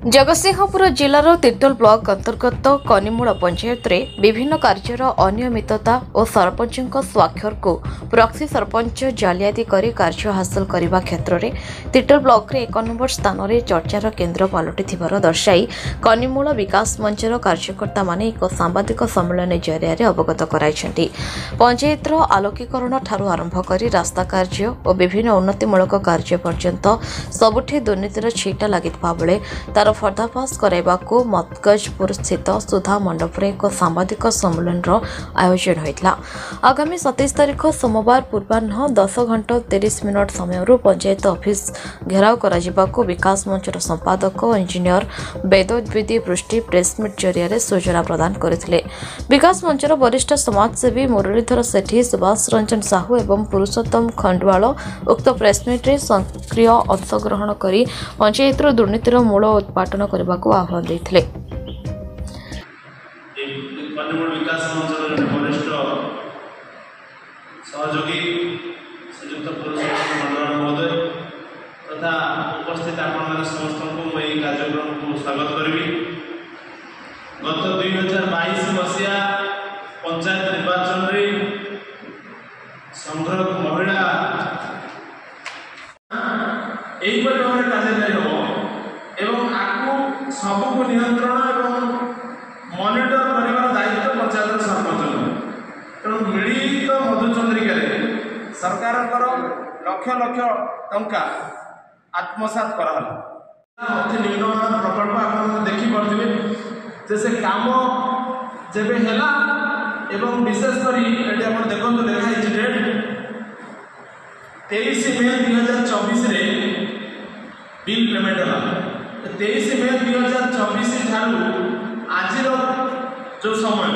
Jagatsinghpur जिलार Tirtol block अंतर्गत कनिमूल पंचायत रे विभिन्न कार्यर अनियमितता और सरपंच स्वाक्षर को प्रॉक्सी सरपंच जालियाती करी कार्य हासिल करने क्षेत्र में तिर्तोल ब्लॉक रे 1 नंबर स्थान में चर्चार केन्द्र पलटि दर्शाई कनिमूल विकास मंचर कार्यकर्ता माने एक सांबादिक सम्मेलन जरिया अवगत कराई पंचायतर आलोकीकरण ठारू आरंभ कर रास्ता कार्य और विभिन्न उन्नतिमूलक कार्य पर्यंत सबुठी दुर्नीतिर छीटा लगिता बेले तार पर्दाफाश कराइबाकू मदगजपुर स्थित सुधा मंडप एक सांबादिक सम्मेलन आयोजन होता। आगामी 27 तारीख सोमवार पूर्वाह्न 10:30 समय पंचायत ऑफिस घेराव कराजिबाकू विकास मंचर संपादक इंजीनियर वेदोद्विदी पृष्टि प्रेसमिट जरिया सूचना प्रदान करथिले। विकास मंचर वरिष्ठ समाजसेवी मुरलीधर सेठी, सुभाष रंजन साहू एवं पुरुषोत्तम खंडवाल उक्त प्रेसमिट रे सक्रिय अंशग्रहण करी पंचायतर दुर्नीतिर मूल उत्पाटन करने को आह्वान देते। विकास मंचर वरिष्ठ सहयोगी श्रीजुक्त पुरुषोत्तम खंडवाल महोदय तथा उपस्थित आपण समस्त को यह कार्यक्रम को स्वागत करी। गत 2022 मसीहा पंचायत निर्वाचन में संग्रह महिला यही भाव कार्यकारी हम एवं आपको सबको नियंत्रण एवं मॉनिटर कर दायित्व पंचायत सरपंच तेणु मिलित मधुचंद्रिका सरकार लक्ष लक्ष टंका आत्मसात कराला अति निम्नमान प्रकल्प आप देखिपे से काम जब है एवं विशेषकर ये आप देखो लिखाई डेट 23 मे 2024 बिल पेमेंट है 23 मे 2024 ठारू आज जो समय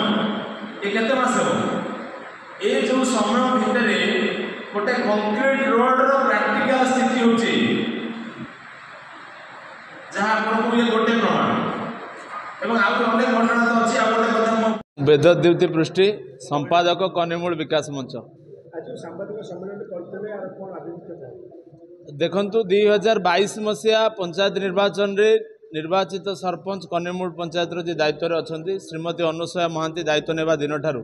ये केते मास हो ये जो समय भितर गोटे कंक्रीट रोड रो प्रैक्टिकल स्थिति होची जहां आपको ये गोटे प्रमाण एवं आउ अनेक घटना तो अछि। आ गोटे कथा वेदोद्विदी पृष्टि संपादक कनिमूल विकास मंच देखंतु 2022 मसीहा पंचायत निर्वाचन रे निर्वाचित सरपंच कनिमूल पंचायत जी दायित्व रे अछंती श्रीमती अनुसया महांती दायित्व नेबा दिन ठारू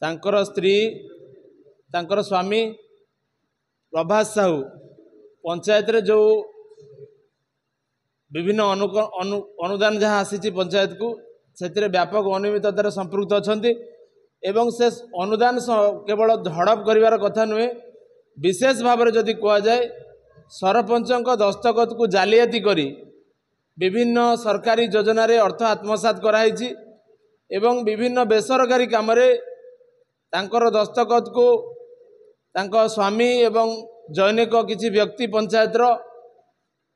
तांकर स्त्री तांकर स्वामी प्रभास साहू पंचायत रे जो विभिन्न अनुदान जहाँ आसी पंचायत को से व्यापक अनियमिततार संपृक्त अछंती एवं से अनुदान केवल हड़प करिवार कथा नुहे विशेष भाव में जदि कह जाए सरपंच दस्तखत को जालियाती करी विभिन्न सरकारी योजना रे अर्थ आत्मसात कराई एवं विभिन्न बेसरकारी काम रे तांकर दस्तखत को तांको स्वामी एवं जैनिक किसी व्यक्ति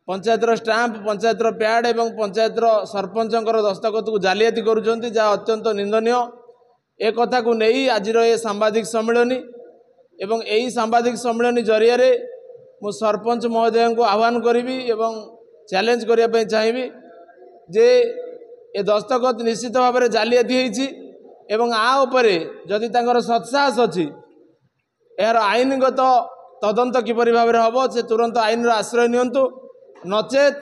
पंचायतर स्टाम्प पंचायतर पैड एवं पंचायतर सरपंच दस्तखत को जालियाती करुछंती जहाँ अत्यंत निंदनीय। एक कथा को नहीं आज ये सांबादिक सम्मेलन एवं यही सांबादिक सम्मेलन जरिया मु सरपंच महोदय को आह्वान करी एवं चैलेंज करने चाहिए जे ए दस्तखत निश्चित भाव में जालियाती होती एवं आउपरे जदि तांकर सत्साहस अच्छी यार आईनगत तदंत किपरि भाव में हम से तुरंत आईन आश्रय नियंतु नचेत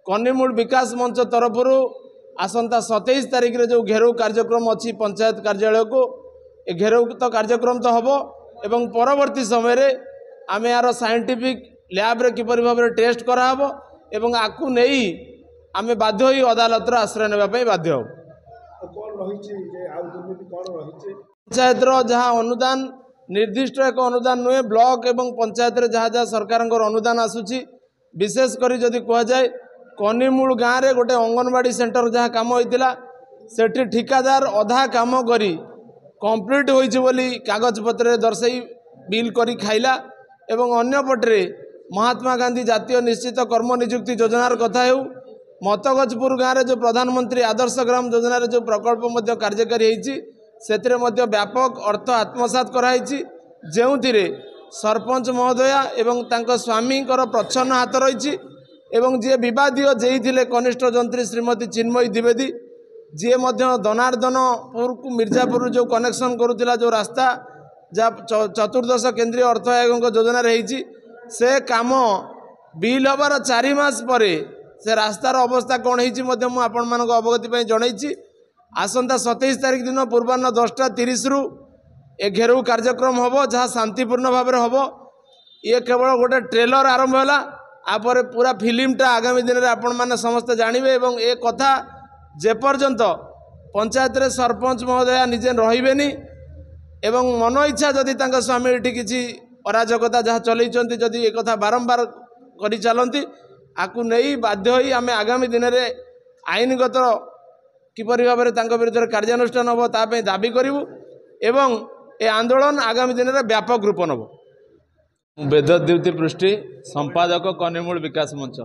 कनिमूल विकास मंच तरफ आसंता 27 तारीख रे जो घेराव कार्यक्रम अच्छी पंचायत कार्यालय को ए घेराव तो कार्यक्रम तो हम एवं परवर्ती समय रे आमे यार साइंटिफिक लैब रे किपरि भाव में टेस्ट कराहब एवं आकु नहीं आमे बाध्य होई अदालत आश्रय नेबा पई बाध्य हो। पंचायत जहाँ अनुदान निर्दिष्ट एक अनुदान नुहे ब्लॉक एवं पंचायत रे जहाँ जहाँ सरकार अनुदान आसुची विशेष करी जदि कह जाए कनिमूल गाँव रे गोटे अंगनवाड़ी सेंटर जहाँ काम होइतिला सेठी ठिकादार अधा काम करी कंप्लीट होइछि बोली कागज पत्र दर्शाई बिल करी खाइला एवं अन्य पटरे महात्मा गांधी जातीय निश्चित कर्म नियुक्ति योजनार कथा हो मतगजपुर गाँव रे जो प्रधानमंत्री आदर्श ग्राम योजना रे जो प्रकल्प मध्य कार्यकारी होइछि सेतिरे मध्य व्यापक अर्थ आत्मसात कराई जेउथिरे सरपंच महोदया एवं तांको स्वामींकर प्रच्छन्न हाथ रही एवं जी विवादीय जेई थिले कनिष्ठ जंत्री श्रीमती चिन्मयी द्विवेदी जी दनार्दनपुर को मिर्जापुर जो कनेक्शन करुला जो रास्ता जहाँ चतुर्दश केंद्रीय अर्थ आयोग योजना रही से काम बिल हबार 4 मास पर से रास्तार अवस्था कौन हो आपण मान अवगति जनई। आसंता 27 तारिख दिन पूर्वाह्न 10:30 रु ए घेराव कार्यक्रम हम जहाँ शांतिपूर्ण भाव में हम। ये केवल गोटे ट्रेलर आरंभ है आपर पूरा फिल्मटा आगामी दिन में आपण मैंने समस्ते जानवे। और ये कथा जेपर्यंत पंचायत रे सरपंच महोदया निजे रही एवं मन इच्छा जदि स्वामी ये किसी अराजकता जहाँ चलती जदि एक कथा बारंबार कर चलती आपको नहीं बाध्य होई आमे आगामी दिन में आईनगत किपरि भाव में विरुद्ध कार्यानुष्ठान हम ताप दाबी करूँ एवं ए आंदोलन आगामी दिन में व्यापक रूप नब। वेदद्युति पृष्टि संपादक कनिमूल विकास मंच।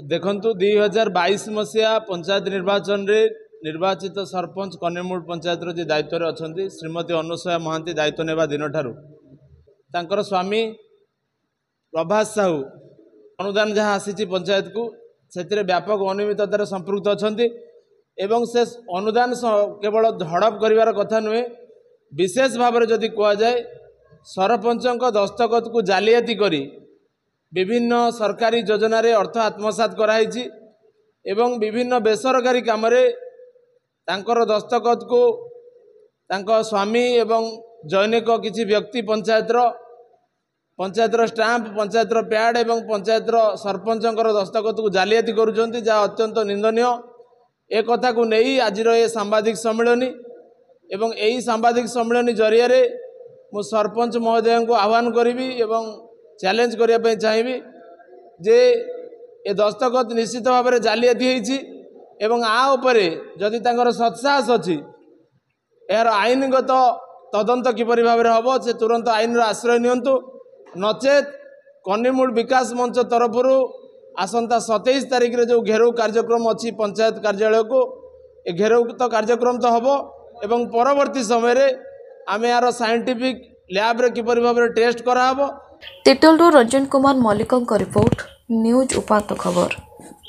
देखंतु 2022 मसीहा पंचायत निर्वाचन रे निर्वाचित सरपंच कनिमूल पंचायत जी दायित्व अच्छा श्रीमती अनुसया महांती दायित्व नेबा दिन ठारू तांकर स्वामी प्रभास साहू अनुदान जहाँ आसी पंचायत को से व्यापक अनियमिततार संपृक्त अच्छा एवं से अनुदान केवल हड़प करिवार कथा नुहे विशेष भाव में जदि कह जाए सरपंच दस्तखत को जालियाती करी विभिन्न सरकारी योजना रे अर्थ आत्मसात कराई एवं विभिन्न बेसरकारी काम रे तांकर दस्तखत को तांको स्वामी एवं जैनिक किसी व्यक्ति पंचायतर स्टाम्प पंचायतर प्याड एवं पंचायतर सरपंचर दस्तखत को जालियाती करुँच जहाँ अत्यंत निंदनीय। एक कथा को नहीं आज ये सांबादिक सम्मेलन एवं यही सांबादिक सम्मेलन जरिया मु सरपंच महोदय को आह्वान करी एवं चैलेंज करने चाहिए जे ए दस्तखत निश्चित भाव में जालियाती होती एवं उपरे जदि तांकर सत्साहस अच्छी यार आईनगत तदंत किपरि भाव में हम से तुरंत आईन आश्रय नियंतु नचेत कनिमूल विकास मंच तरफ आसंता 27 तारिख रे जो घेराव कार्यक्रम अच्छी पंचायत कार्यालय को ए घेराव तो कार्यक्रम तो हम एवं परवर्ती समय रे आमे यार साइंटिफिक लैब रे किपरि भाव में टेस्ट कराहब। तितोल रंजन कुमार मल्लिक रिपोर्ट न्यूज उपात खबर।